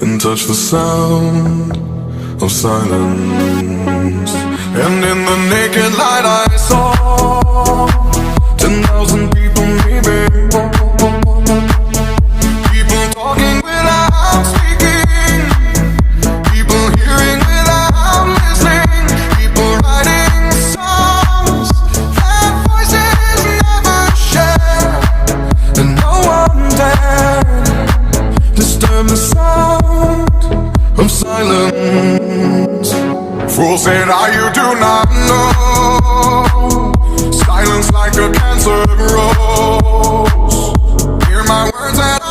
and touch the sound of silence. And in the naked light I saw 10,000 people maybe, people talking without speaking, people hearing without listening, people writing songs that voices never share, and no one dared disturb the sound of silence. Fool said, you do not know, silence like a cancer grows. Hear my words and